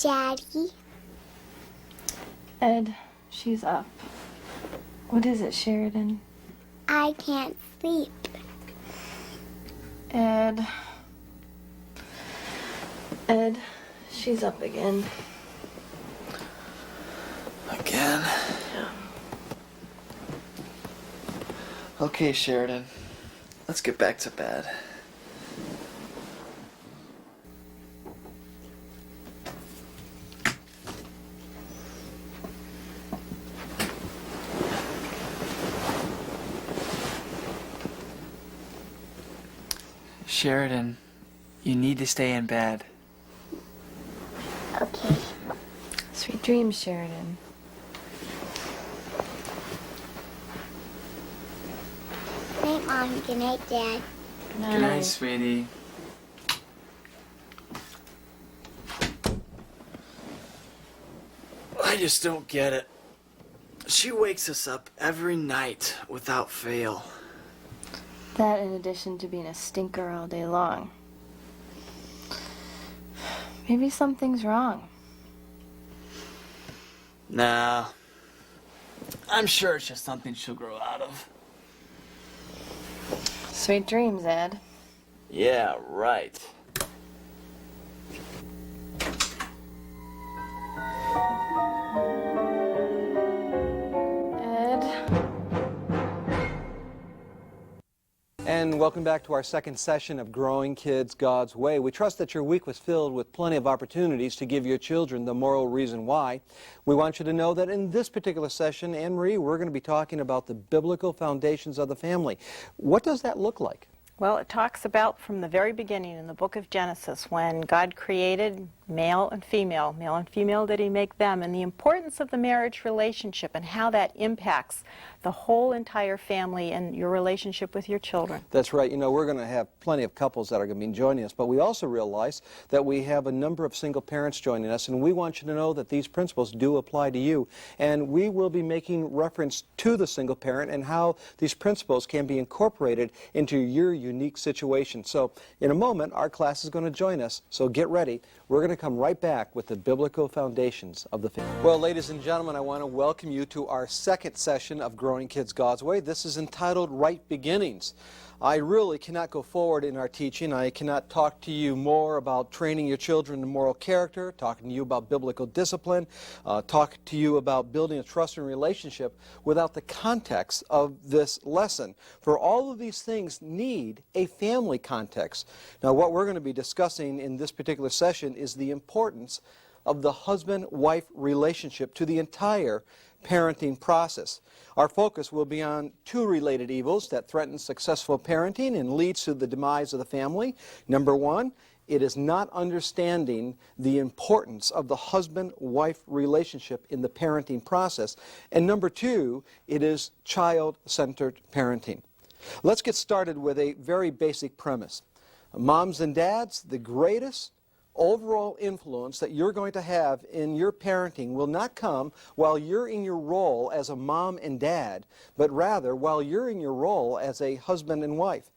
Daddy. Ed, she's up. What is it, Sheridan? I can't sleep. Ed, she's up again. Again? Yeah. Okay, Sheridan. Let's get back to bed. Sheridan, you need to stay in bed. Okay. Sweet dreams, Sheridan. Good night, Mom. Good night, Dad. Good night, sweetie. I just don't get it. She wakes us up every night without fail. That in addition to being a stinker all day long. Maybe something's wrong. Nah. I'm sure it's just something she'll grow out of. Sweet dreams, Ed. Yeah, right. And welcome back to our second session of Growing Kids God's Way. We trust that your week was filled with plenty of opportunities to give your children the moral reason why. We want you to know that in this particular session, Anne-Marie, we're going to be talking about the biblical foundations of the family. What does that look like? Well, it talks about from the very beginning in the book of Genesis when God created male and female did he make them, and the importance of the marriage relationship and how that impacts the whole entire family and your relationship with your children. That's right. You know, we're going to have plenty of couples that are going to be joining us, but we also realize that we have a number of single parents joining us, and we want you to know that these principles do apply to you. And we will be making reference to the single parent and how these principles can be incorporated into your unique situation. So in a moment, our class is going to join us, so get ready. We're going to come right back with the biblical foundations of the family. Well, ladies and gentlemen, I want to welcome you to our second session of Growing Kids God's Way. This is entitled Right Beginnings. I really cannot go forward in our teaching. I cannot talk to you more about training your children in moral character, talking to you about biblical discipline, talk to you about building a trusting relationship without the context of this lesson. For all of these things need a family context. Now, what we're going to be discussing in this particular session is the importance of the husband-wife relationship to the entire parenting process. Our focus will be on two related evils that threaten successful parenting and leads to the demise of the family. Number one, it is not understanding the importance of the husband-wife relationship in the parenting process. And number two, it is child-centered parenting. Let's get started with a very basic premise. Moms and dads, the greatest overall influence that you're going to have in your parenting will not come while you're in your role as a mom and dad, but rather while you're in your role as a husband and wife.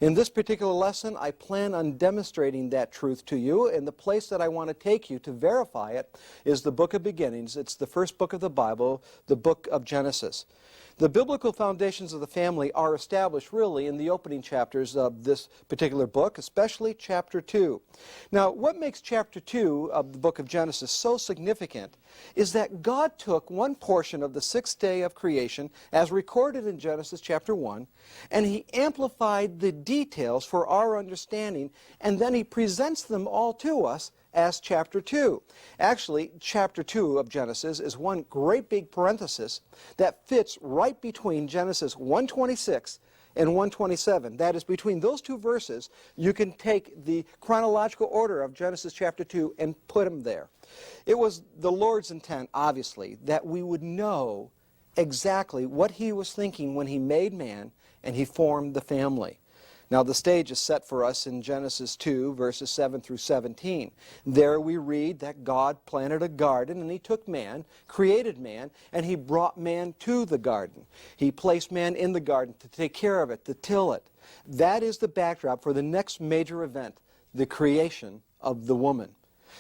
In this particular lesson, I plan on demonstrating that truth to you, and the place that I want to take you to verify it is the book of beginnings. It's the first book of the Bible, the book of Genesis. The biblical foundations of the family are established really in the opening chapters of this particular book, especially chapter 2. Now, what makes chapter 2 of the book of Genesis so significant is that God took one portion of the sixth day of creation, as recorded in Genesis chapter 1, and He amplified the details for our understanding, and then He presents them all to us as chapter 2. Actually, chapter 2 of Genesis is one great big parenthesis that fits right between Genesis 1:26 and 1:27. That is, between those two verses, you can take the chronological order of Genesis chapter 2 and put them there. It was the Lord's intent, obviously, that we would know exactly what He was thinking when He made man and He formed the family. Now, the stage is set for us in Genesis 2, verses 7 through 17. There we read that God planted a garden, and He took man, created man, and He brought man to the garden. He placed man in the garden to take care of it, to till it. That is the backdrop for the next major event, the creation of the woman.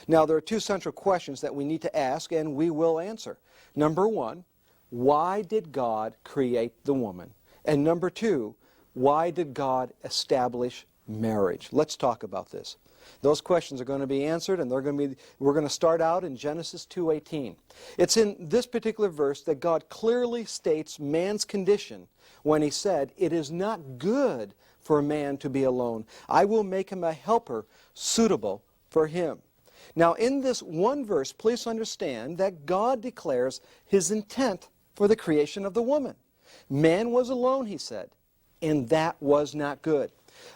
Now, there are two central questions that we need to ask, and we will answer. Number one, why did God create the woman? And number two, why did God establish marriage? Let's talk about this. Those questions are going to be answered, and we're going to start out in Genesis 2:18. It's in this particular verse that God clearly states man's condition when he said, "It is not good for a man to be alone. I will make him a helper suitable for him." Now, in this one verse, please understand that God declares his intent for the creation of the woman. Man was alone, he said, and that was not good.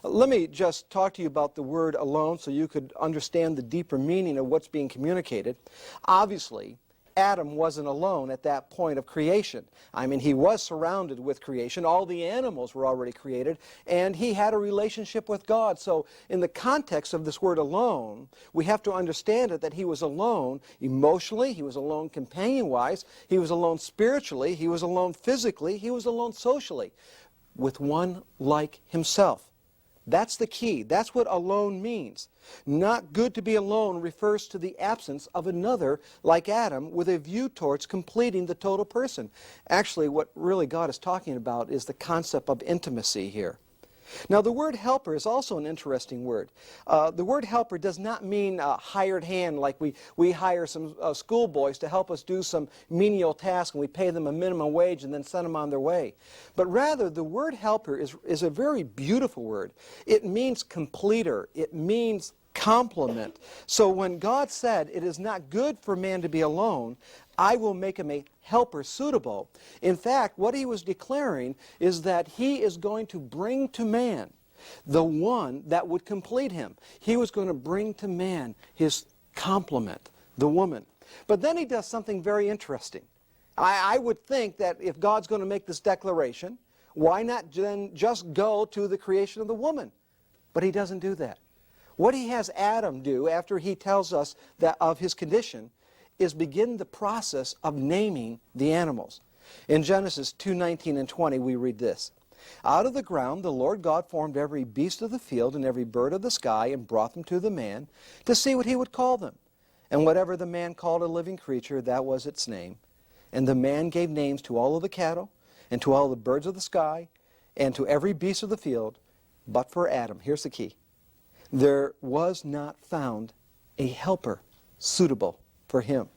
Let me just talk to you about the word alone so you could understand the deeper meaning of what's being communicated. Obviously, Adam wasn't alone at that point of creation. I mean, he was surrounded with creation. All the animals were already created, and he had a relationship with God. So in the context of this word alone, we have to understand it that he was alone emotionally, he was alone companion-wise, he was alone spiritually, he was alone physically, he was alone socially, with one like himself. That's the key. That's what alone means. Not good to be alone refers to the absence of another like Adam with a view towards completing the total person. Actually, what really God is talking about is the concept of intimacy here. Now, the word helper is also an interesting word. The word helper does not mean a hired hand like we hire some schoolboys to help us do some menial task and we pay them a minimum wage and then send them on their way. But rather, the word helper is a very beautiful word. It means completer. It means complement. So when God said, "It is not good for man to be alone, I will make him a helper suitable," in fact, what he was declaring is that he is going to bring to man the one that would complete him. He was going to bring to man his complement, the woman. But then he does something very interesting. I would think that if God's going to make this declaration, why not then just go to the creation of the woman? But he doesn't do that. What he has Adam do after he tells us that of his condition is begin the process of naming the animals. In Genesis 2:19 and 20 we read this. "Out of the ground the Lord God formed every beast of the field and every bird of the sky and brought them to the man to see what he would call them. And whatever the man called a living creature, that was its name. And the man gave names to all of the cattle and to all the birds of the sky and to every beast of the field. But for Adam," here's the key, "there was not found a helper suitable for him."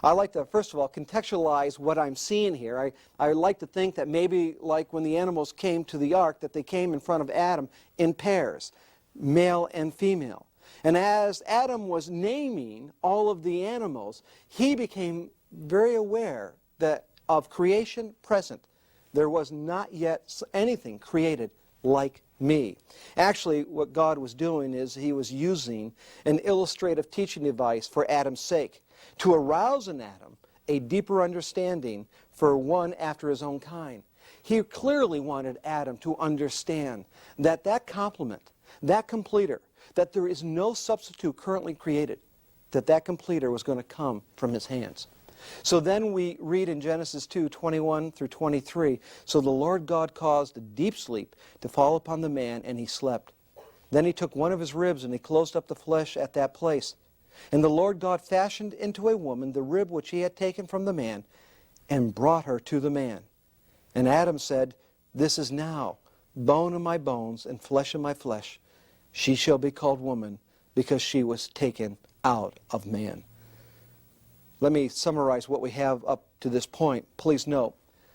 I like to, first of all, contextualize what I'm seeing here. I like to think that maybe like when the animals came to the ark, that they came in front of Adam in pairs, male and female. And as Adam was naming all of the animals, he became very aware that of creation present, there was not yet anything created like me. Actually, what God was doing is he was using an illustrative teaching device for Adam's sake to arouse in Adam a deeper understanding for one after his own kind. He clearly wanted Adam to understand that that complement, that completer, that there is no substitute currently created, that completer was going to come from his hands. So then we read in Genesis 2:21 through 23, "So the Lord God caused a deep sleep to fall upon the man, and he slept. Then he took one of his ribs, and he closed up the flesh at that place. And the Lord God fashioned into a woman the rib which he had taken from the man, and brought her to the man. And Adam said, 'This is now bone of my bones and flesh of my flesh. She shall be called woman, because she was taken out of man.'" Let me summarize what we have up to this point. Please note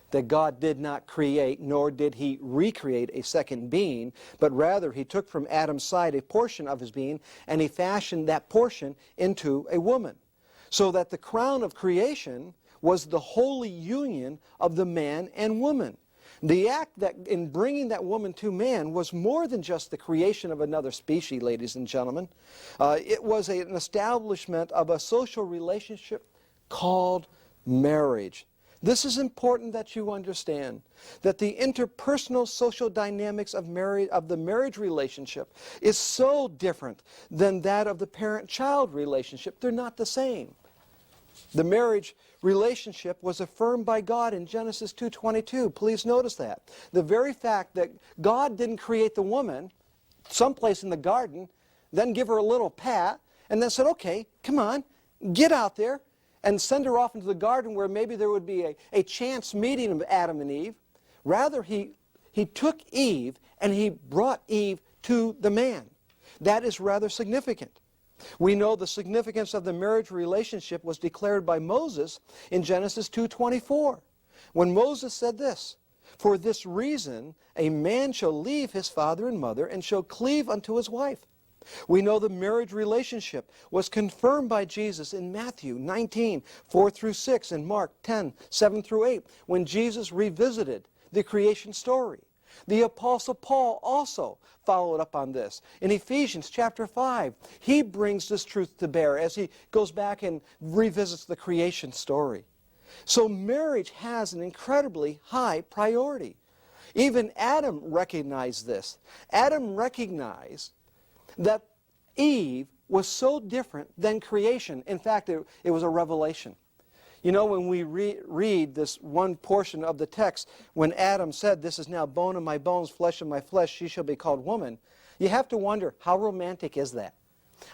that God did not create, nor did he recreate a second being, but rather he took from Adam's side a portion of his being, and he fashioned that portion into a woman. So that the crown of creation was the holy union of the man and woman. The act that in bringing that woman to man was more than just the creation of another species, ladies and gentlemen. It was an establishment of a social relationship called marriage. This is important that you understand, that the interpersonal social dynamics of the marriage relationship is so different than that of the parent-child relationship. They're not the same. The marriage relationship was affirmed by God in Genesis 2:22. Please notice that. The very fact that God didn't create the woman someplace in the garden, then give her a little pat, and then said, okay, come on, get out there, and send her off into the garden where maybe there would be a chance meeting of Adam and Eve. Rather, he took Eve and he brought Eve to the man. That is rather significant. We know the significance of the marriage relationship was declared by Moses in Genesis 2:24, when Moses said this, "For this reason a man shall leave his father and mother and shall cleave unto his wife." We know the marriage relationship was confirmed by Jesus in Matthew 19:4-6 and Mark 10:7-8, when Jesus revisited the creation story. The Apostle Paul also followed up on this. In Ephesians chapter 5, he brings this truth to bear as he goes back and revisits the creation story. So marriage has an incredibly high priority. Even Adam recognized this. Adam recognized that Eve was so different than creation. In fact, it was a revelation. You know, when we read this one portion of the text, when Adam said, "This is now bone of my bones, flesh of my flesh, she shall be called woman," you have to wonder, how romantic is that?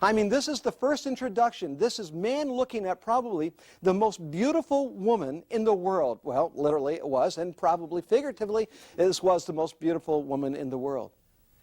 I mean, this is the first introduction. This is man looking at probably the most beautiful woman in the world. Well, literally it was, and probably figuratively, this was the most beautiful woman in the world.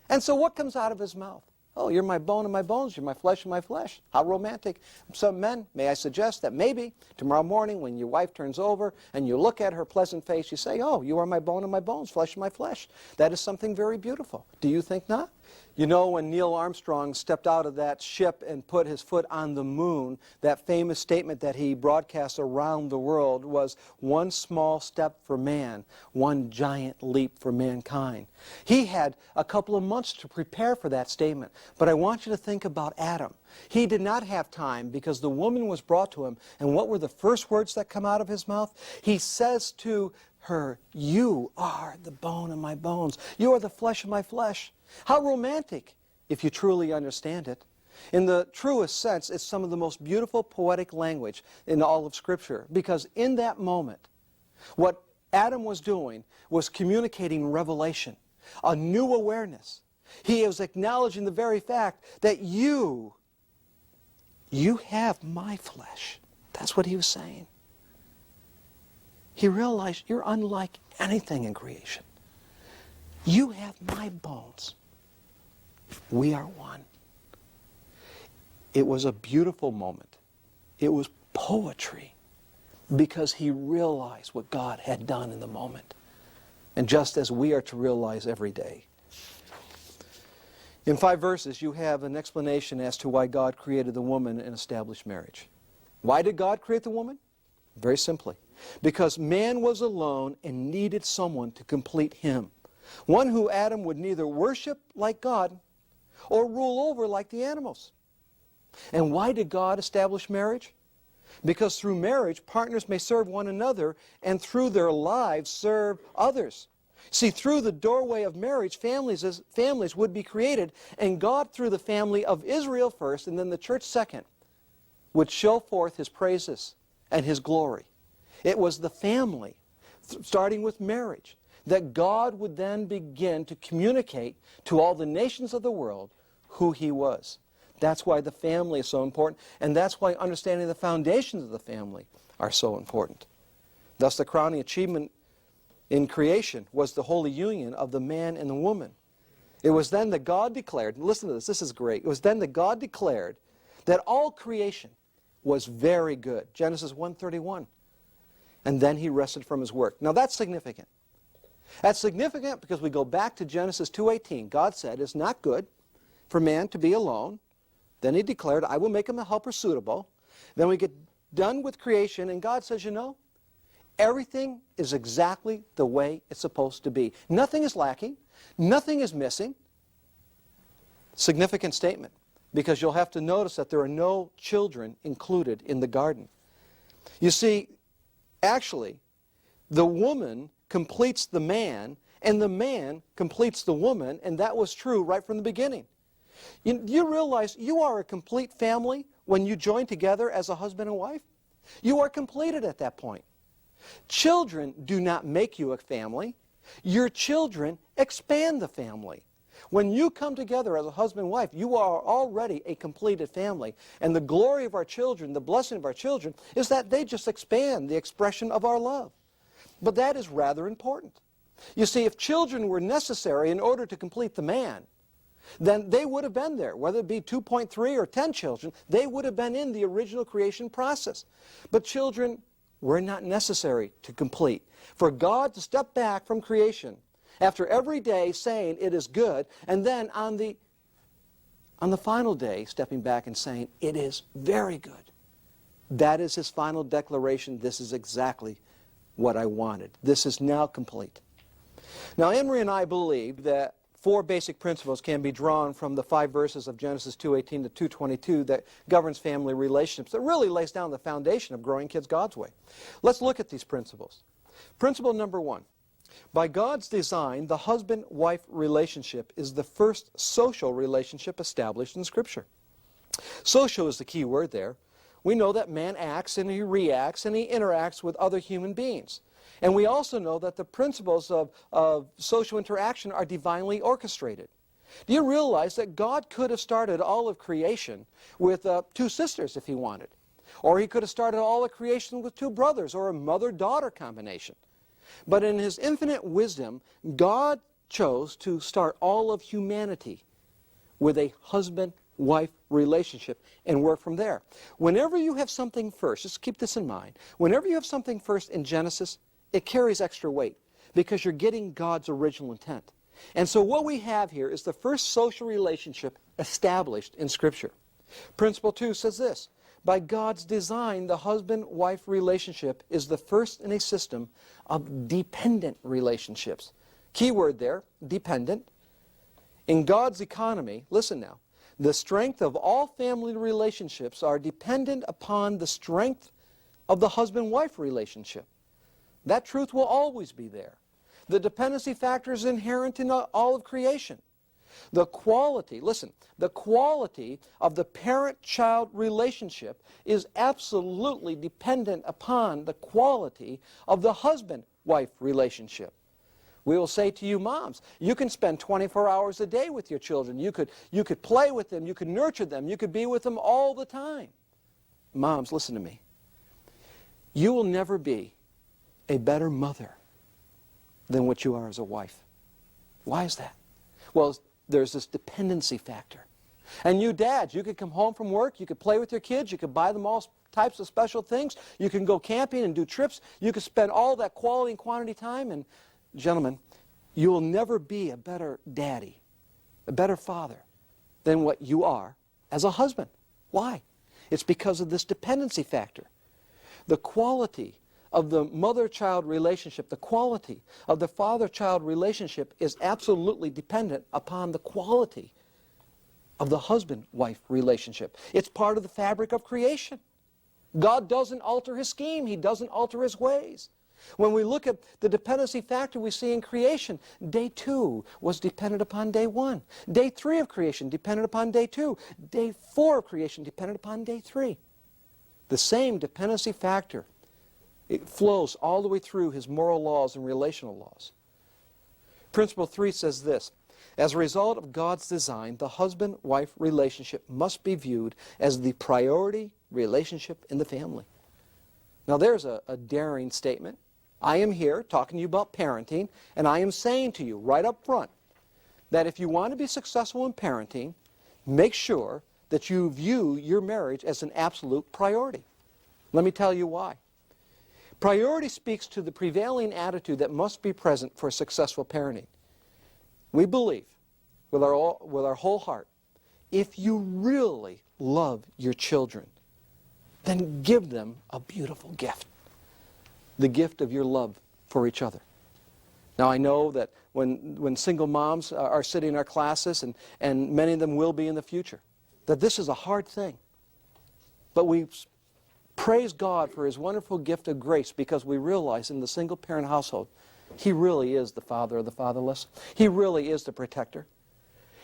And so what comes out of his mouth? "Oh, you're my bone of my bones, you're my flesh of my flesh." How romantic. Some men, may I suggest that maybe tomorrow morning when your wife turns over and you look at her pleasant face, you say, "Oh, you are my bone of my bones, flesh of my flesh." That is something very beautiful. Do you think not? You know, when Neil Armstrong stepped out of that ship and put his foot on the moon, that famous statement that he broadcast around the world was, "One small step for man, one giant leap for mankind." He had a couple of months to prepare for that statement. But I want you to think about Adam. He did not have time because the woman was brought to him. And what were the first words that come out of his mouth? He says to her, "You are the bone of my bones. You are the flesh of my flesh." How romantic, if you truly understand it. In the truest sense, it's some of the most beautiful poetic language in all of Scripture, because in that moment, what Adam was doing was communicating revelation, a new awareness. He was acknowledging the very fact that you have my flesh. That's what he was saying. He realized you're unlike anything in creation. You have my bones. We are one. It was a beautiful moment. It was poetry because he realized what God had done in the moment. And just as we are to realize every day. In 5 verses, you have an explanation as to why God created the woman and established marriage. Why did God create the woman? Very simply. Because man was alone and needed someone to complete him. One who Adam would neither worship like God or rule over like the animals. And why did God establish marriage? Because through marriage, partners may serve one another and through their lives serve others. See, through the doorway of marriage, families would be created, and God, through the family of Israel first and then the church second, would show forth his praises and his glory. It was the family, starting with marriage, that God would then begin to communicate to all the nations of the world who he was. That's why the family is so important, and that's why understanding the foundations of the family are so important. Thus, the crowning achievement in creation was the holy union of the man and the woman. It was then that God declared, listen to this, this is great. It was then that God declared that all creation was very good. Genesis 1:31. And then he rested from his work. Now that's significant. That's significant because we go back to Genesis 2:18. God said, "It's not good for man to be alone." Then he declared, "I will make him a helper suitable." Then we get done with creation, and God says, you know, everything is exactly the way it's supposed to be. Nothing is lacking. Nothing is missing. Significant statement, because you'll have to notice that there are no children included in the garden. You see, actually, the woman completes the man, and the man completes the woman, and that was true right from the beginning. You realize you are a complete family when you join together as a husband and wife? You are completed at that point. Children do not make you a family. Your children expand the family. When you come together as a husband and wife, you are already a completed family. And the glory of our children, the blessing of our children, is that they just expand the expression of our love. But that is rather important. You see, if children were necessary in order to complete the man, then they would have been there. Whether it be 2.3 or 10 children, they would have been in the original creation process. But children were not necessary to complete. For God to step back from creation after every day saying it is good, and then on the final day stepping back and saying it is very good. That is his final declaration. This is exactly what I wanted. This is now complete. Now, Anne-Marie and I believe that 4 basic principles can be drawn from the 5 verses of Genesis 2:18 to 2:22 that governs family relationships, that really lays down the foundation of growing kids God's way. Let's look at these principles. Principle number 1. By God's design, the husband-wife relationship is the first social relationship established in Scripture. Social is the key word there. We know that man acts and he reacts and he interacts with other human beings. And we also know that the principles of social interaction are divinely orchestrated. Do you realize that God could have started all of creation with 2 sisters if he wanted? Or he could have started all of creation with 2 brothers, or a mother-daughter combination. But in his infinite wisdom, God chose to start all of humanity with a husband-wife relationship and work from there. Whenever you have something first, just keep this in mind, whenever you have something first in Genesis, it carries extra weight because you're getting God's original intent. And so what we have here is the first social relationship established in Scripture. Principle 2 says this: by God's design, the husband-wife relationship is the first in a system of dependent relationships. Key word there, dependent. In God's economy, listen now, the strength of all family relationships are dependent upon the strength of the husband-wife relationship. That truth will always be there. The dependency factor is inherent in all of creation. The quality, listen, the quality of the parent-child relationship is absolutely dependent upon the quality of the husband-wife relationship. We will say to you moms, you can spend 24 hours a day with your children. You could play with them. You could nurture them. You could be with them all the time. Moms, listen to me. You will never be a better mother than what you are as a wife. Why is that? Well, there's this dependency factor. And you dads, you could come home from work, you could play with your kids, you could buy them all types of special things, you can go camping and do trips, you could spend all that quality and quantity time, and gentlemen, you will never be a better daddy, a better father than what you are as a husband. Why? It's because of this dependency factor. The quality of the mother-child relationship, the quality of the father-child relationship is absolutely dependent upon the quality of the husband-wife relationship. It's part of the fabric of creation. God doesn't alter his scheme. He doesn't alter his ways. When we look at the dependency factor we see in creation, day 2 was dependent upon day 1. Day 3 of creation depended upon day 2. Day 4 of creation depended upon day 3. The same dependency factor, it flows all the way through his moral laws and relational laws. Principle 3 says this: as a result of God's design, the husband-wife relationship must be viewed as the priority relationship in the family. Now there's a daring statement. I am here talking to you about parenting, and I am saying to you right up front that if you want to be successful in parenting, make sure that you view your marriage as an absolute priority. Let me tell you why. Priority speaks to the prevailing attitude that must be present for successful parenting. We believe with our whole heart, if you really love your children, then give them a beautiful gift. The gift of your love for each other. Now I know that when single moms are sitting in our classes, and many of them will be in the future, that this is a hard thing. But we praise God for his wonderful gift of grace, because we realize in the single parent household, he really is the father of the fatherless. He really is the protector.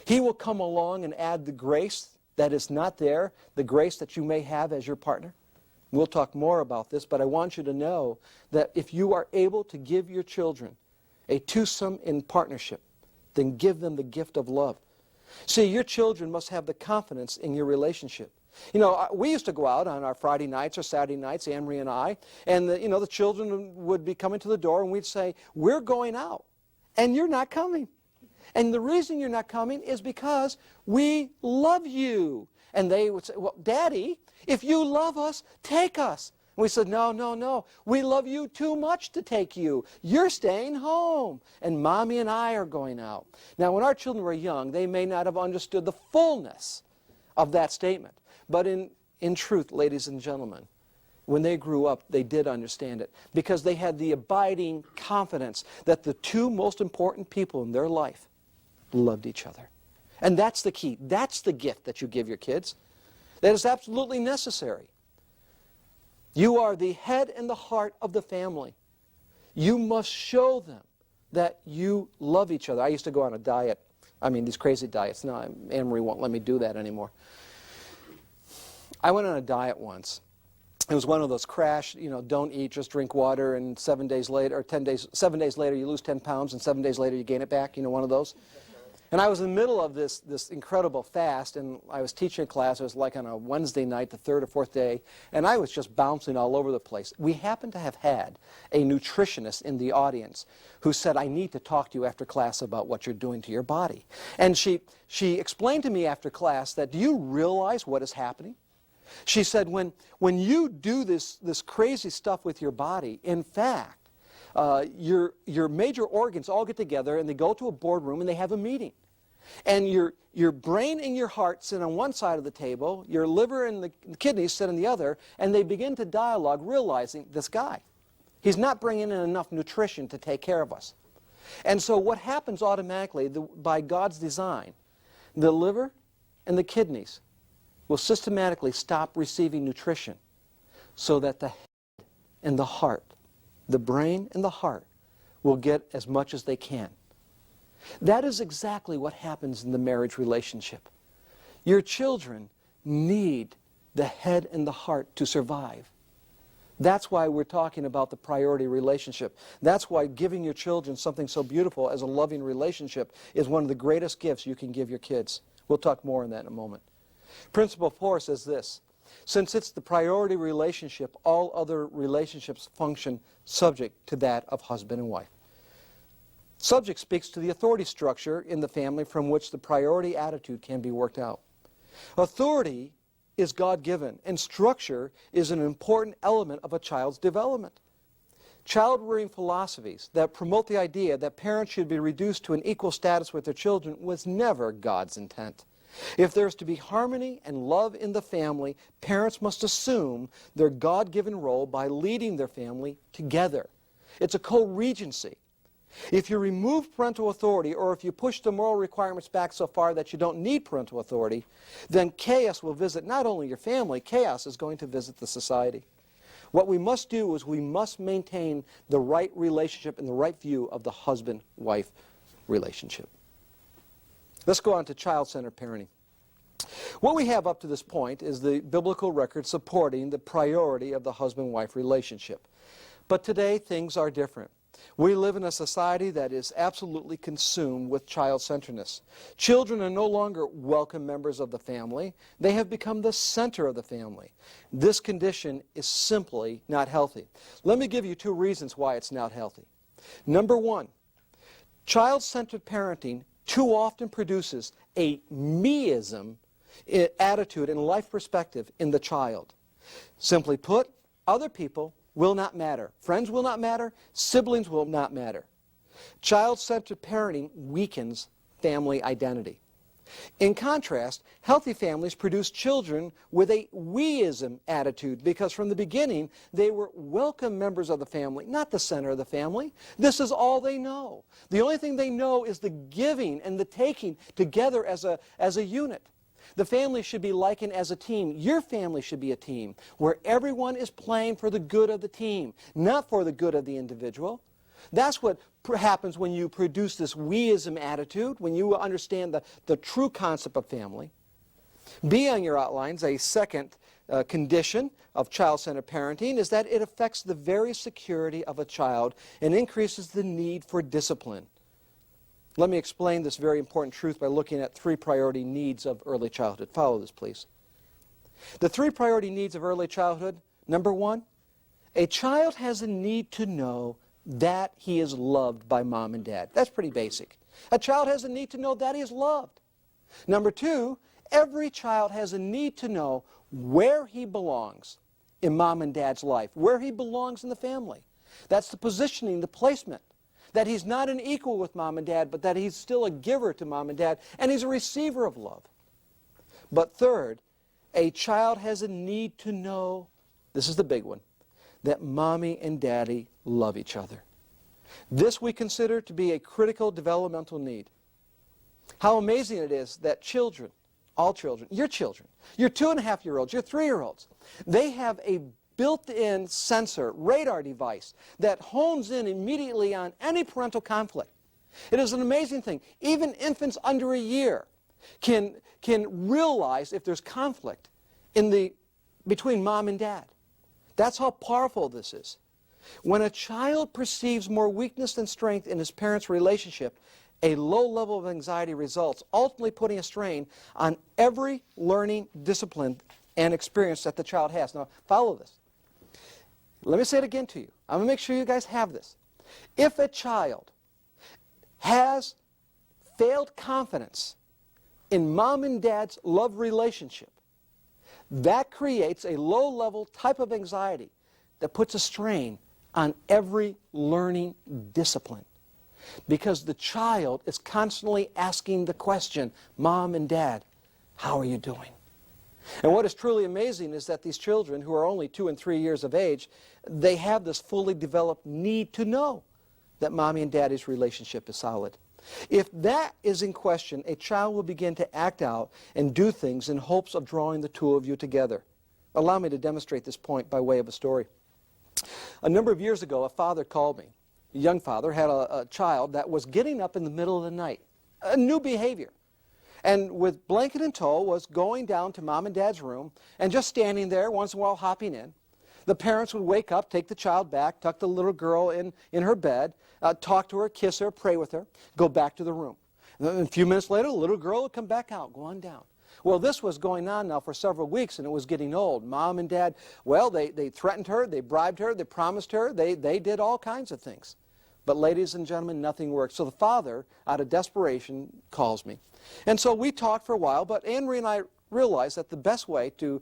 He will come along and add the grace that is not there, the grace that you may have as your partner. We'll talk more about this, but I want you to know that if you are able to give your children a twosome in partnership, then give them the gift of love. See, your children must have the confidence in your relationship. You know, we used to go out on our Friday nights or Saturday nights, Anne-Marie and I, and the children would be coming to the door and we'd say, we're going out, and you're not coming. And the reason you're not coming is because we love you. And they would say, well, Daddy, if you love us, take us. And we said, no, no, no. We love you too much to take you. You're staying home. And Mommy and I are going out. Now, when our children were young, they may not have understood the fullness of that statement. But in truth, ladies and gentlemen, when they grew up, they did understand it because they had the abiding confidence that the two most important people in their life loved each other. And that's the key. That's the gift that you give your kids. That is absolutely necessary. You are the head and the heart of the family. You must show them that you love each other. I used to go on a diet. I mean, these crazy diets. Now, Anne-Marie won't let me do that anymore. I went on a diet once. It was one of those crash, don't eat, just drink water, and 7 days later, or 7 days later, you lose 10 pounds, and 7 days later, you gain it back, one of those. And I was in the middle of this incredible fast, and I was teaching a class. It was like on a Wednesday night, the third or fourth day, and I was just bouncing all over the place. We happened to have had a nutritionist in the audience who said, I need to talk to you after class about what you're doing to your body. And she explained to me after class that, do you realize what is happening? She said, when you do this crazy stuff with your body, in fact, your major organs all get together and they go to a boardroom and they have a meeting. And your brain and your heart sit on one side of the table, your liver and the kidneys sit on the other, and they begin to dialogue, realizing this guy, he's not bringing in enough nutrition to take care of us. And so what happens automatically, by God's design, the liver and the kidneys will systematically stop receiving nutrition so that the head and the heart, the brain and the heart, will get as much as they can. That is exactly what happens in the marriage relationship. Your children need the head and the heart to survive. That's why we're talking about the priority relationship. That's why giving your children something so beautiful as a loving relationship is one of the greatest gifts you can give your kids. We'll talk more on that in a moment. Principle 4 says this: since it's the priority relationship, all other relationships function subject to that of husband and wife. Subject speaks to the authority structure in the family from which the priority attitude can be worked out. Authority is God-given, and structure is an important element of a child's development. Child-rearing philosophies that promote the idea that parents should be reduced to an equal status with their children was never God's intent. If there is to be harmony and love in the family, parents must assume their God-given role by leading their family together. It's a co-regency. If you remove parental authority, or if you push the moral requirements back so far that you don't need parental authority, then chaos will visit not only your family, chaos is going to visit the society. What we must do is we must maintain the right relationship and the right view of the husband-wife relationship. Let's go on to child-centered parenting. What we have up to this point is the biblical record supporting the priority of the husband-wife relationship. But today, things are different. We live in a society that is absolutely consumed with child-centeredness. Children are no longer welcome members of the family. They have become the center of the family. This condition is simply not healthy. Let me give you 2 reasons why it's not healthy. Number 1, child-centered parenting too often produces a meism attitude and life perspective in the child. Simply put, other people will not matter. Friends will not matter. Siblings will not matter. Child-centered parenting weakens family identity. In contrast, healthy families produce children with a weism attitude because from the beginning they were welcome members of the family, not the center of the family. This is all they know. The only thing they know is the giving and the taking together as a unit. The family should be likened as a team. Your family should be a team where everyone is playing for the good of the team, not for the good of the individual. That's what happens when you produce this weism attitude, when you understand the true concept of family. B on your outlines, a second condition of child-centered parenting is that it affects the very security of a child and increases the need for discipline. Let me explain this very important truth by looking at 3 priority needs of early childhood. Follow this, please. The 3 priority needs of early childhood. Number 1, a child has a need to know that he is loved by mom and dad. That's pretty basic. A child has a need to know that he is loved. Number 2, every child has a need to know where he belongs in mom and dad's life, where he belongs in the family. That's the positioning, the placement. That he's not an equal with mom and dad, but that he's still a giver to mom and dad, and he's a receiver of love. But third, a child has a need to know, this is the big one, that mommy and daddy love each other. This we consider to be a critical developmental need. How amazing it is that children, all children, your 2.5-year-olds, your 3-year-olds, they have a built-in sensor, radar device that hones in immediately on any parental conflict. It is an amazing thing. Even infants under a year can realize if there's conflict between mom and dad. That's how powerful this is. When a child perceives more weakness than strength in his parents' relationship, a low level of anxiety results, ultimately putting a strain on every learning discipline and experience that the child has. Now, follow this. Let me say it again to you. I'm going to make sure you guys have this. If a child has failed confidence in mom and dad's love relationship, that creates a low-level type of anxiety that puts a strain on every learning discipline. Because the child is constantly asking the question, Mom and Dad, how are you doing? And what is truly amazing is that these children, who are only 2 and 3 years of age, they have this fully developed need to know that Mommy and Daddy's relationship is solid. If that is in question, a child will begin to act out and do things in hopes of drawing the 2 of you together. Allow me to demonstrate this point by way of a story. A number of years ago, a father called me. A young father had a child that was getting up in the middle of the night, a new behavior. And with blanket in tow was going down to Mom and Dad's room and just standing there, once in a while hopping in. The parents would wake up, take the child back, tuck the little girl in her bed, talk to her, kiss her, pray with her, go back to the room. And then a few minutes later, the little girl would come back out, go on down. Well, this was going on now for several weeks, and it was getting old. Mom and Dad, well, they threatened her, they bribed her, they promised her, they did all kinds of things. But ladies and gentlemen, nothing worked. So the father, out of desperation, calls me. And so we talked for a while, but Anne Marie and I realized that the best way to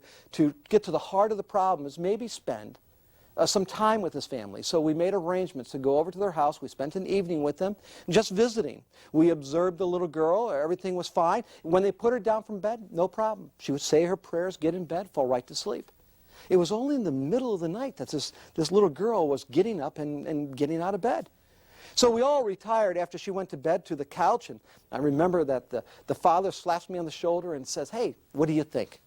get to the heart of the problem is maybe spend some time with his family. So we made arrangements to go over to their house. We spent an evening with them, just visiting. We observed the little girl. Everything was fine. When they put her down from bed, no problem. She would say her prayers, get in bed, fall right to sleep. It was only in the middle of the night that this little girl was getting up and getting out of bed. So we all retired after she went to bed to the couch, and I remember that the father slaps me on the shoulder and says, "Hey, what do you think?"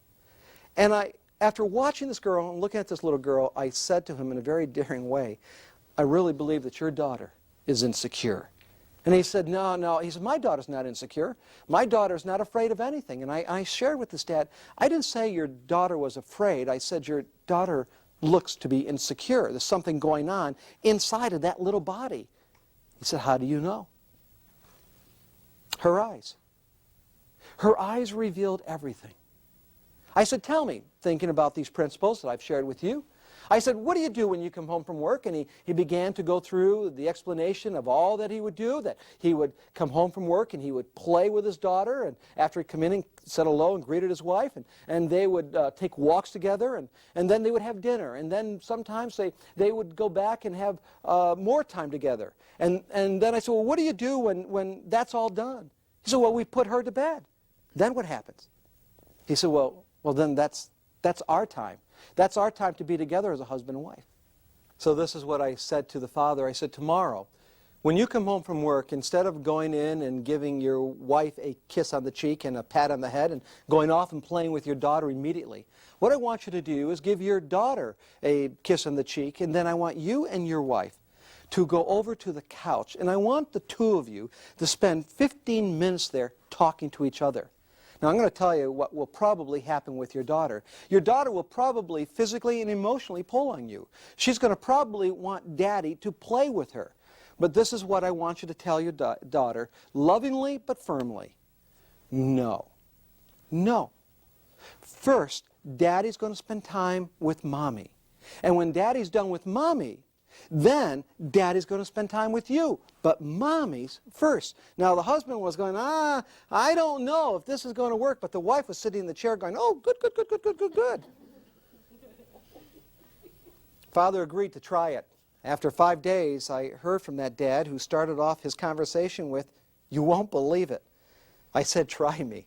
And after watching this girl and looking at this little girl, I said to him in a very daring way, "I really believe that your daughter is insecure." And he said, No. He said, "My daughter's not insecure. My daughter's not afraid of anything." And I shared with his dad, I didn't say your daughter was afraid. I said your daughter looks to be insecure. There's something going on inside of that little body. He said, "How do you know?" Her eyes. Her eyes revealed everything. I said, "Tell me," thinking about these principles that I've shared with you. I said, "What do you do when you come home from work?" And he began to go through the explanation of all that he would do, that he would come home from work and he would play with his daughter, and after he'd come in and said hello and greeted his wife, and they would take walks together, and then they would have dinner, and then sometimes they would go back and have more time together. And then I said, "Well, what do you do when that's all done?" He said, "Well, we put her to bed. Then what happens?" He said, well, then that's our time. That's our time to be together as a husband and wife." So this is what I said to the father. I said, "Tomorrow, when you come home from work, instead of going in and giving your wife a kiss on the cheek and a pat on the head and going off and playing with your daughter immediately, what I want you to do is give your daughter a kiss on the cheek, and then I want you and your wife to go over to the couch, and I want the 2 of you to spend 15 minutes there talking to each other." Now, I'm going to tell you what will probably happen with your daughter. Your daughter will probably physically and emotionally pull on you. She's going to probably want Daddy to play with her. But this is what I want you to tell your daughter, lovingly but firmly. No. No. First, Daddy's going to spend time with Mommy. And when Daddy's done with Mommy, then Daddy's going to spend time with you. But Mommy's first. Now, the husband was going, I don't know if this is going to work. But the wife was sitting in the chair going, oh, good, good, good, good, good, good, good. Father agreed to try it. After 5 days, I heard from that dad who started off his conversation with, you won't believe it. I said, try me.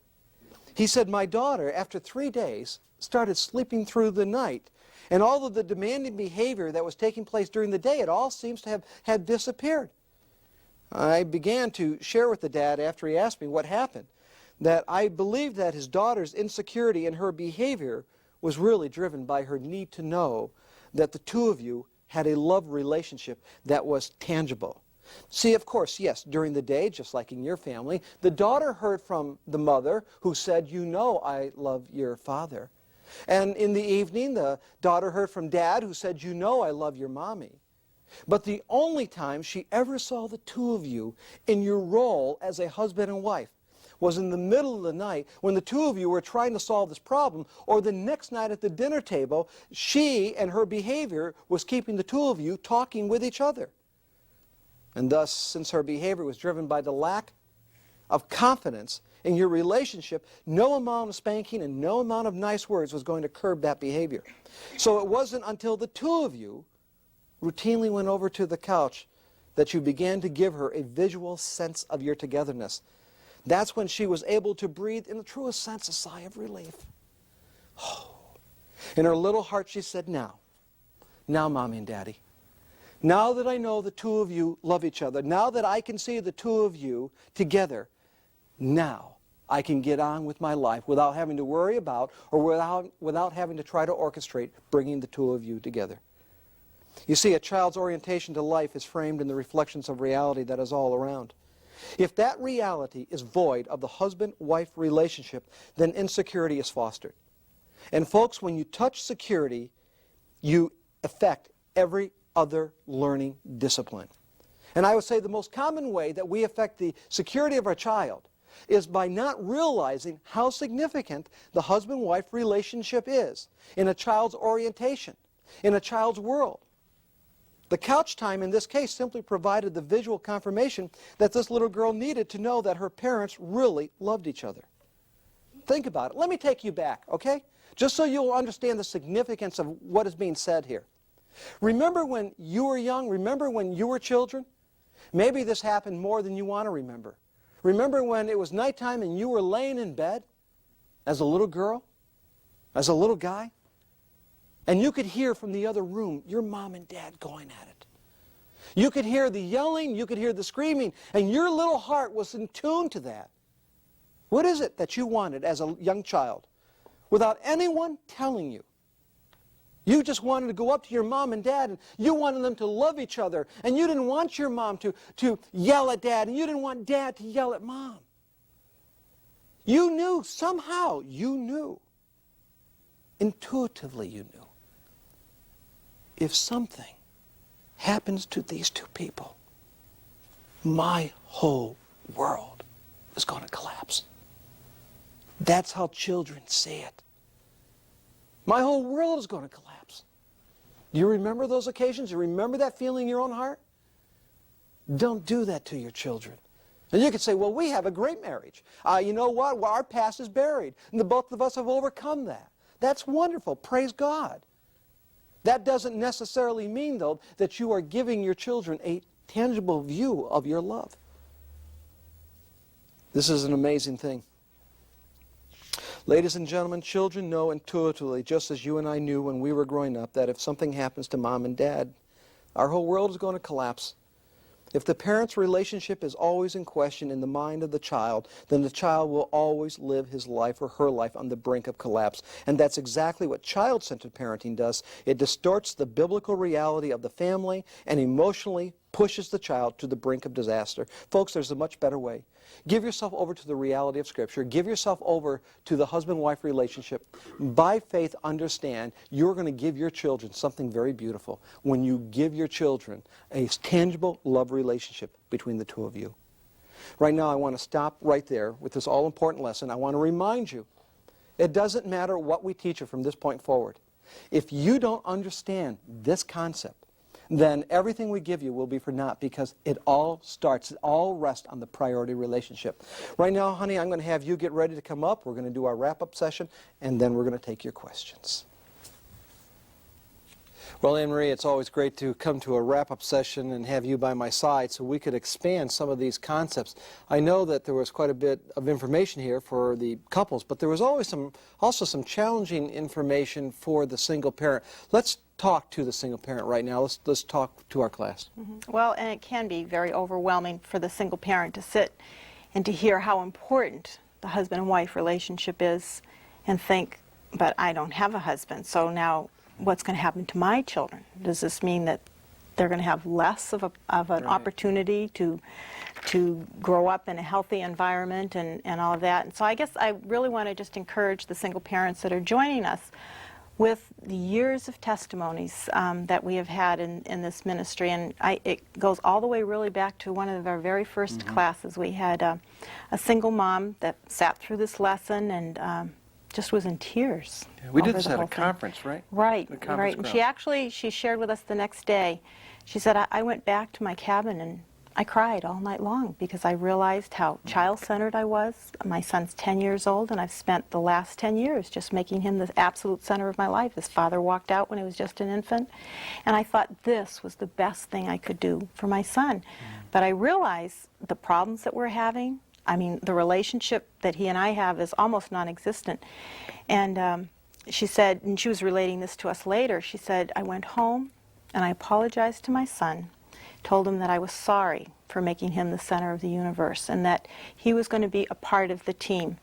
He said, my daughter, after 3 days, started sleeping through the night. And all of the demanding behavior that was taking place during the day, it all seems to have disappeared. I began to share with the dad after he asked me what happened, that I believed that his daughter's insecurity in her behavior was really driven by her need to know that the two of you had a love relationship that was tangible. See, of course, yes, during the day, just like in your family, the daughter heard from the mother who said, you know I love your father. And in the evening, the daughter heard from Dad who said, you know I love your mommy. But the only time she ever saw the two of you in your role as a husband and wife was in the middle of the night when the two of you were trying to solve this problem, or the next night at the dinner table, she and her behavior was keeping the two of you talking with each other. And thus, since her behavior was driven by the lack of confidence in your relationship, no amount of spanking and no amount of nice words was going to curb that behavior. So it wasn't until the two of you routinely went over to the couch that you began to give her a visual sense of your togetherness. That's when she was able to breathe, in the truest sense, a sigh of relief. Oh. In her little heart, she said, now, Mommy and Daddy, now that I know the two of you love each other, now that I can see the two of you together, now I can get on with my life without having to worry about or without having to try to orchestrate bringing the two of you together. You see, a child's orientation to life is framed in the reflections of reality that is all around. If that reality is void of the husband-wife relationship, then insecurity is fostered. And folks, when you touch security, you affect every other learning discipline. And I would say the most common way that we affect the security of our child is by not realizing how significant the husband-wife relationship is in a child's orientation, in a child's world. The couch time in this case simply provided the visual confirmation that this little girl needed to know that her parents really loved each other. Think about it. Let me take you back, okay? Just so you'll understand the significance of what is being said here. Remember when you were young? Remember when you were children? Maybe this happened more than you want to remember. Remember when it was nighttime and you were laying in bed as a little girl, as a little guy? And you could hear from the other room your mom and dad going at it. You could hear the yelling, you could hear the screaming, and your little heart was in tune to that. What is it that you wanted as a young child without anyone telling you? You just wanted to go up to your mom and dad, and you wanted them to love each other, and you didn't want your mom to yell at dad, and you didn't want dad to yell at mom. You knew, somehow you knew, intuitively you knew, if something happens to these two people, my whole world is going to collapse. That's how children see it. My whole world is going to collapse. Do you remember those occasions? Do you remember that feeling in your own heart? Don't do that to your children. And you could say, well, we have a great marriage. You know what? Well, our past is buried. And the both of us have overcome that. That's wonderful. Praise God. That doesn't necessarily mean, though, that you are giving your children a tangible view of your love. This is an amazing thing. Ladies and gentlemen, children know intuitively, just as you and I knew when we were growing up, that if something happens to mom and dad, our whole world is going to collapse. If the parent's relationship is always in question in the mind of the child, then the child will always live his life or her life on the brink of collapse. And that's exactly what child-centered parenting does. It distorts the biblical reality of the family and emotionally pushes the child to the brink of disaster. Folks, there's a much better way. Give yourself over to the reality of Scripture. Give yourself over to the husband-wife relationship. By faith, understand you're going to give your children something very beautiful when you give your children a tangible love relationship between the two of you. Right now, I want to stop right there with this all-important lesson. I want to remind you, it doesn't matter what we teach you from this point forward. If you don't understand this concept, then everything we give you will be for naught, because it all rests on the priority relationship. Right now, honey, I'm going to have you get ready to come up. We're going to do our wrap-up session, and then we're going to take your questions. Well, Anne-Marie, it's always great to come to a wrap-up session and have you by my side so we could expand some of these concepts. I know that there was quite a bit of information here for the couples, but there was always also some challenging information for the single parent. Let's talk to the single parent right now. Let's talk to our class. Well, and it can be very overwhelming for the single parent to sit and to hear how important the husband and wife relationship is and think, but I don't have a husband, so now what's going to happen to my children? Does this mean that they're going to have less of an opportunity to grow up in a healthy environment and all of that? And so I guess I really want to just encourage the single parents that are joining us with the years of testimonies that we have had in this ministry. And it goes all the way really back to one of our very first classes. We had a single mom that sat through this lesson and just was in tears. Yeah, we did this at a conference, right? Right, The conference right. And she shared with us the next day. She said, I went back to my cabin and I cried all night long because I realized how child-centered I was. My son's 10 years old, and I've spent the last 10 years just making him the absolute center of my life. His father walked out when he was just an infant, and I thought this was the best thing I could do for my son. But I realized the problems that we're having, I mean, the relationship that he and I have is almost non-existent. And she said, and she was relating this to us later, she said, I went home and I apologized to my son, told him that I was sorry for making him the center of the universe and that he was going to be a part of the team,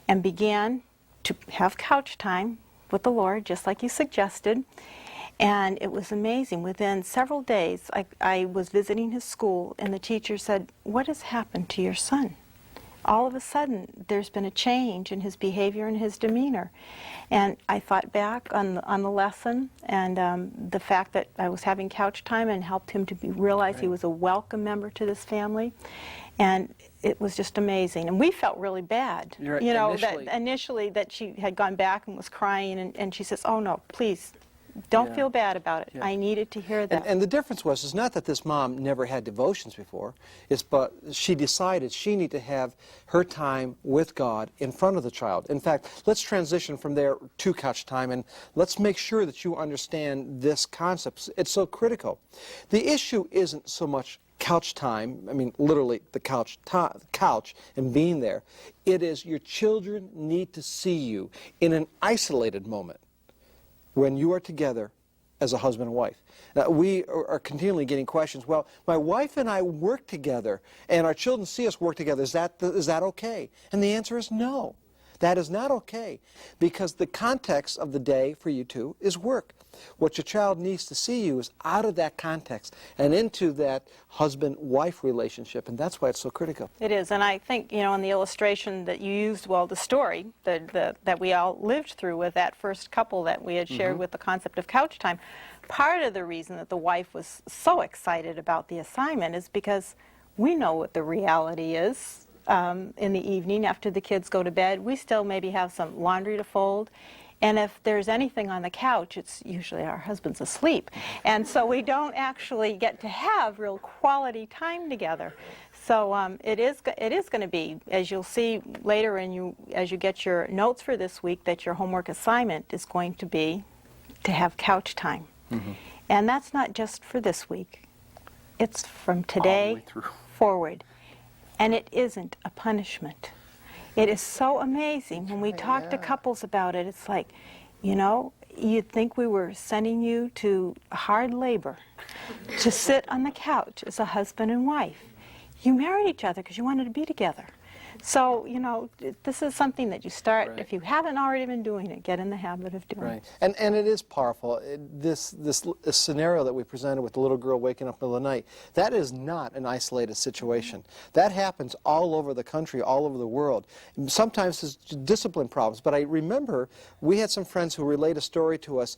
and began to have couch time with the Lord, just like you suggested. And it was amazing. Within several days, I was visiting his school, and the teacher said, what has happened to your son? All of a sudden, there's been a change in his behavior and his demeanor. And I thought back on the lesson and the fact that I was having couch time and helped him to realize he was a welcome member to this family. And it was just amazing. And we felt really bad. You're you know, initially that she had gone back and was crying, and she says, oh no, please, don't feel bad about it. Yeah. I needed to hear that. And the difference was not that this mom never had devotions before, but she decided she needed to have her time with God in front of the child. In fact, let's transition from there to couch time, and let's make sure that you understand this concept. It's so critical. The issue isn't so much couch time, I mean literally the couch and being there. It is your children need to see you in an isolated moment when you are together as a husband and wife. Now, we are continually getting questions, well, my wife and I work together, and our children see us work together. Is that okay? And the answer is no. That is not okay, because the context of the day for you two is work. What your child needs to see you is out of that context and into that husband-wife relationship, and that's why it's so critical. It is, and I think, you know, in the illustration that you used, well, the story that we all lived through with that first couple that we had shared with the concept of couch time, part of the reason that the wife was so excited about the assignment is because we know what the reality is. In the evening after the kids go to bed, we still maybe have some laundry to fold. And if there's anything on the couch, it's usually our husband's asleep. And so we don't actually get to have real quality time together. So it is going to be, as you'll see later as you get your notes for this week, that your homework assignment is going to be to have couch time. And that's not just for this week. It's from today forward. And it isn't a punishment. It is so amazing. When we talk to couples about it, it's like, you know, you'd think we were sending you to hard labor to sit on the couch as a husband and wife. You married each other because you wanted to be together. So, you know, this is something that you start, Right. if you haven't already been doing it, get in the habit of doing Right. it. And it is powerful. This scenario that we presented with the little girl waking up in the middle of the night, that is not an isolated situation. That happens all over the country, all over the world. Sometimes it's discipline problems, but I remember we had some friends who relayed a story to us.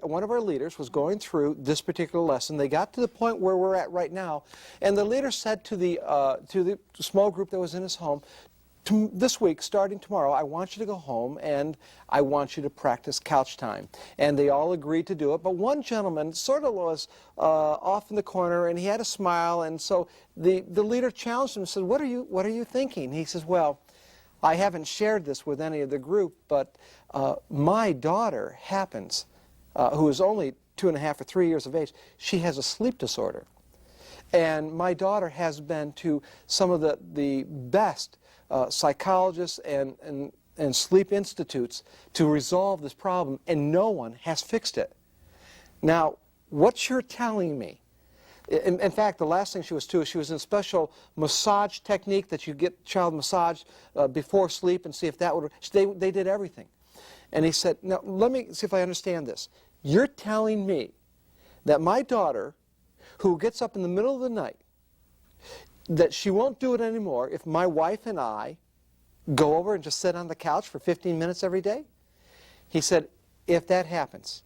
One of our leaders was going through this particular lesson. They got to the point where we're at right now, and the leader said to the small group that was in his home, this week, starting tomorrow, I want you to go home and I want you to practice couch time. And they all agreed to do it, but one gentleman sort of was off in the corner and he had a smile, and so the leader challenged him and said, what are you thinking? He says, well, I haven't shared this with any of the group, but my daughter happens, who is only 2.5 or 3 years of age, she has a sleep disorder. And my daughter has been to some of the best psychologists and sleep institutes to resolve this problem, and no one has fixed it. Now, what you're telling me, in fact, the last thing she was in a special massage technique that you get child massage before sleep and see if that would, they did everything. And he said, now let me see if I understand this. You're telling me that my daughter, who gets up in the middle of the night, that she won't do it anymore if my wife and I go over and just sit on the couch for 15 minutes every day? He said, if that happens,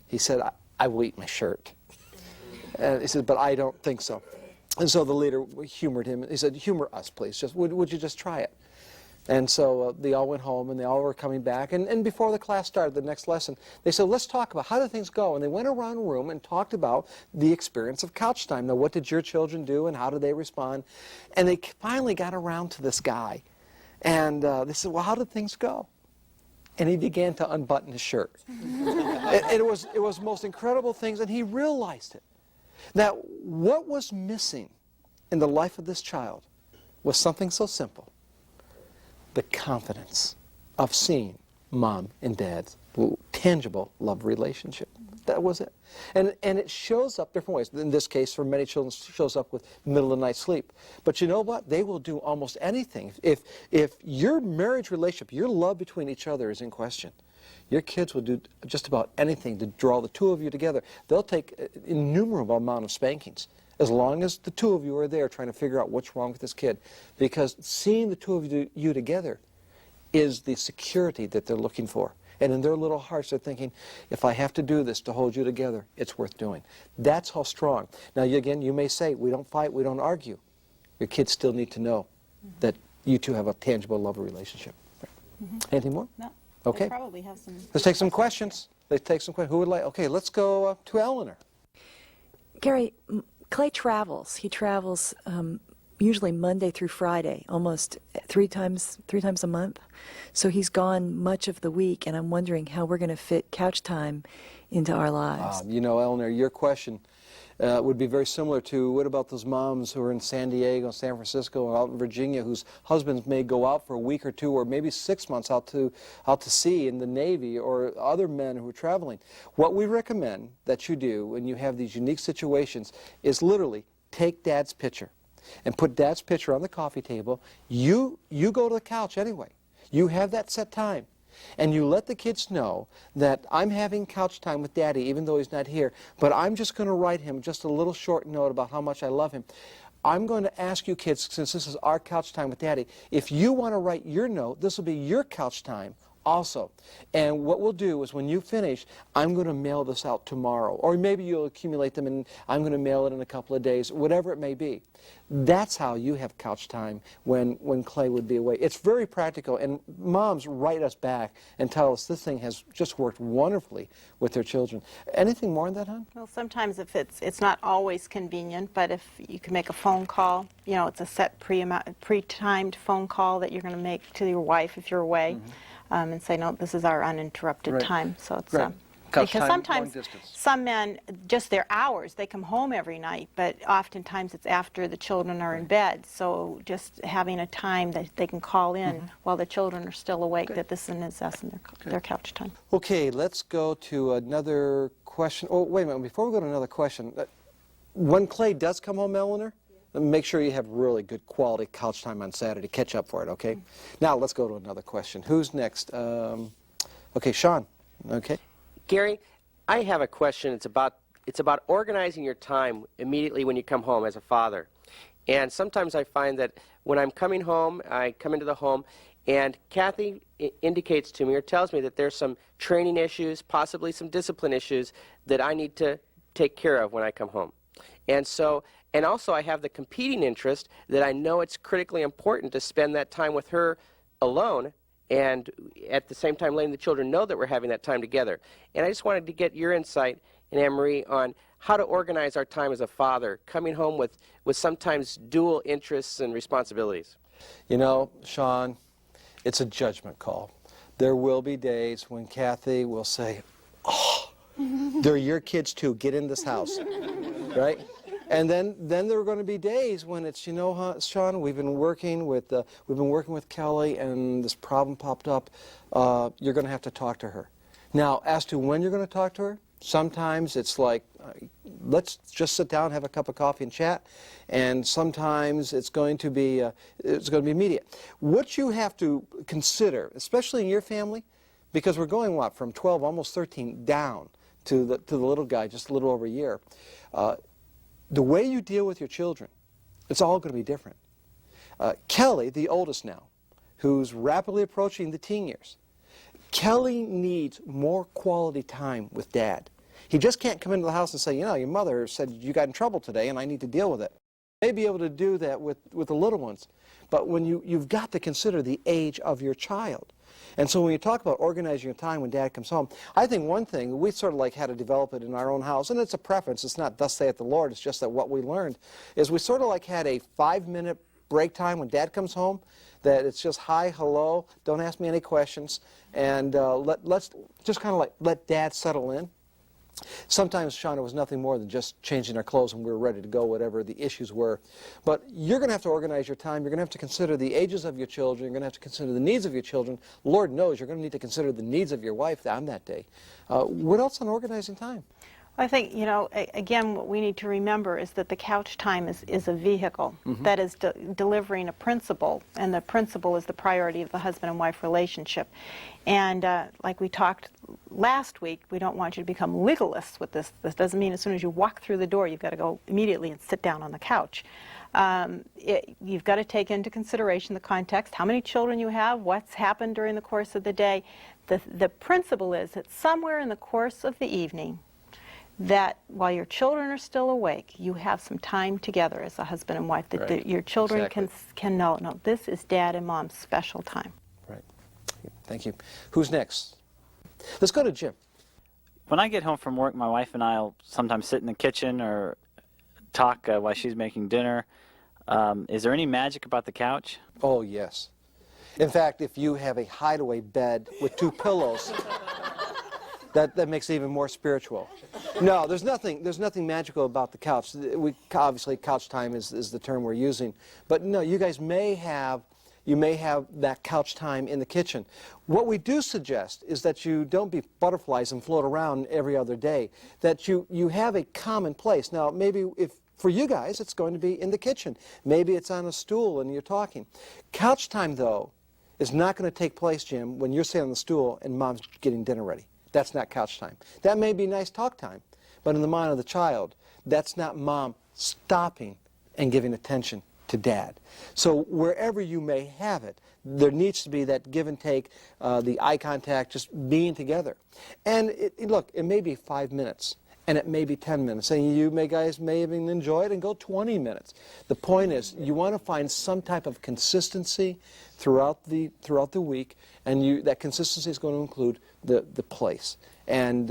he said, I will eat my shirt. And he said, but I don't think so. And so the leader humored him. He said, humor us, please. Would you just try it? And so they all went home, and they all were coming back. And before the class started, the next lesson, they said, let's talk about how do things go. And they went around the room and talked about the experience of couch time. Now, what did your children do, and how did they respond? And they finally got around to this guy. And they said, well, how did things go? And he began to unbutton his shirt. It was the most incredible things, and he realized it. Now, what was missing in the life of this child was something so simple. The confidence of seeing mom and dad's tangible love relationship. That was it. And it shows up different ways. In this case, for many children, it shows up with middle of the night sleep. But you know what? They will do almost anything. If your marriage relationship, your love between each other is in question, your kids will do just about anything to draw the two of you together. They'll take an innumerable amount of spankings, as long as the two of you are there trying to figure out what's wrong with this kid. Because seeing the two of you together is the security that they're looking for. And in their little hearts, they're thinking, if I have to do this to hold you together, it's worth doing. That's how strong. Now, again, you may say, we don't fight, we don't argue. Your kids still need to know that you two have a tangible love relationship. Anything more? No. Okay. They probably have some. Let's take some questions. Let's take some questions. Who would like? Okay, let's go to Eleanor. Gary, Clay travels. He travels usually Monday through Friday, almost three times a month. So he's gone much of the week, and I'm wondering how we're going to fit couch time into our lives. You know, Eleanor, your question would be very similar to what about those moms who are in San Diego, San Francisco, or out in Virginia, whose husbands may go out for a week or two, or maybe 6 months out to sea in the Navy, or other men who are traveling. What we recommend that you do when you have these unique situations is literally take Dad's picture and put Dad's picture on the coffee table. You go to the couch anyway. You have that set time. And you let the kids know that I'm having couch time with Daddy even though he's not here, but I'm just going to write him just a little short note about how much I love him. I'm going to ask you kids, since this is our couch time with Daddy, if you want to write your note, this will be your couch time also. And what we'll do is when you finish, I'm going to mail this out tomorrow. Or maybe you'll accumulate them and I'm going to mail it in a couple of days, whatever it may be. That's how you have couch time when Clay would be away. It's very practical, and moms write us back and tell us this thing has just worked wonderfully with their children. Anything more on that, hon? Well, sometimes if it's not always convenient, but if you can make a phone call, you know, it's a set pre-timed phone call that you're going to make to your wife if you're away, and say, no, this is our uninterrupted time. So it's Couch because time, sometimes long distance. some men, just their hours, they come home every night, but oftentimes it's after the children are in bed. So just having a time that they can call in while the children are still awake, that this is us and their couch time. Okay, let's go to another question. Oh, wait a minute. Before we go to another question, when Clay does come home, Eleanor, make sure you have really good quality couch time on Saturday. Catch up for it, okay? Now let's go to another question. Who's next? Okay, Sean. Okay. Gary, I have a question. It's about organizing your time immediately when you come home as a father. And sometimes I find that when I'm coming home, I come into the home, and Kathy indicates to me or tells me that there's some training issues, possibly some discipline issues that I need to take care of when I come home. And also I have the competing interest that I know it's critically important to spend that time with her alone, and at the same time letting the children know that we're having that time together. And I just wanted to get your insight, Anne-Marie, on how to organize our time as a father, coming home with sometimes dual interests and responsibilities. You know, Sean, it's a judgment call. There will be days when Kathy will say, oh, they're your kids too, get in this house, right? And then there are going to be days when it's, you know, Sean, we've been working with Kelly, and this problem popped up. You're going to have to talk to her. Now, as to when you're going to talk to her, sometimes it's like, let's just sit down, have a cup of coffee, and chat. And sometimes it's going to be immediate. What you have to consider, especially in your family, because we're going from 12, almost 13, down to the little guy, just a little over a year. The way you deal with your children, it's all going to be different. Kelly, the oldest now, who's rapidly approaching the teen years, Kelly needs more quality time with Dad. He just can't come into the house and say, you know, your mother said you got in trouble today and I need to deal with it. You may be able to do that with the little ones, but when you've got to consider the age of your child. And so when you talk about organizing your time when Dad comes home, I think one thing, we sort of like had to develop it in our own house, and it's a preference, it's not thus saith the Lord, it's just that what we learned, is we sort of like had a 5-minute break time when Dad comes home, that it's just hi, hello, don't ask me any questions, and let's just kind of like let Dad settle in. Sometimes, Sean, it was nothing more than just changing our clothes and we were ready to go, whatever the issues were. But you're going to have to organize your time. You're going to have to consider the ages of your children. You're going to have to consider the needs of your children. Lord knows you're going to need to consider the needs of your wife on that day. What else on organizing time? I think, you know, again, what we need to remember is that the couch time is a vehicle that is delivering a principle, and the principle is the priority of the husband and wife relationship. And like we talked last week, we don't want you to become legalists with this. This doesn't mean as soon as you walk through the door, you've got to go immediately and sit down on the couch. You've got to take into consideration the context, how many children you have, what's happened during the course of the day. The principle is that somewhere in the course of the evening, that while your children are still awake, you have some time together as a husband and wife, that your children can know, no, this is Dad and Mom's special time. Right. Thank you. Who's next? Let's go to Jim. When I get home from work, my wife and I will sometimes sit in the kitchen or talk while she's making dinner. Is there any magic about the couch? Oh, yes. In fact, if you have a hideaway bed with 2 pillows, that makes it even more spiritual. No, there's nothing magical about the couch. Obviously, couch time is the term we're using. But no, you guys may have that couch time in the kitchen. What we do suggest is that you don't be butterflies and float around every other day, that you have a common place. Now, maybe for you guys, it's going to be in the kitchen. Maybe it's on a stool and you're talking. Couch time, though, is not going to take place, Jim, when you're sitting on the stool and Mom's getting dinner ready. That's not couch time. That may be nice talk time, but in the mind of the child, that's not Mom stopping and giving attention to Dad. So wherever you may have it, there needs to be that give and take, the eye contact, just being together. And look, it may be 5 minutes, and it may be 10 minutes, and you guys may even enjoy it and go 20 minutes. The point is, you want to find some type of consistency throughout the week, and that consistency is going to include the place. And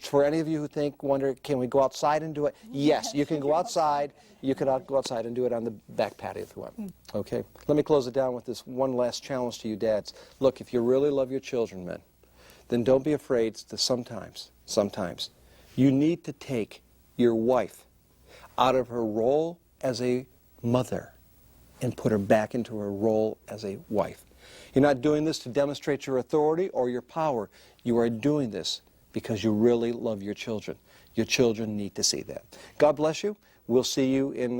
for any of you who wonder, can we go outside and do it? Yes, you can go outside. You can go outside and do it on the back patio if you want. Okay, let me close it down with this one last challenge to you dads. Look, if you really love your children, men, then don't be afraid to sometimes, you need to take your wife out of her role as a mother and put her back into her role as a wife. You're not doing this to demonstrate your authority or your power. You are doing this because you really love your children. Your children need to see that. God bless you. We'll see you in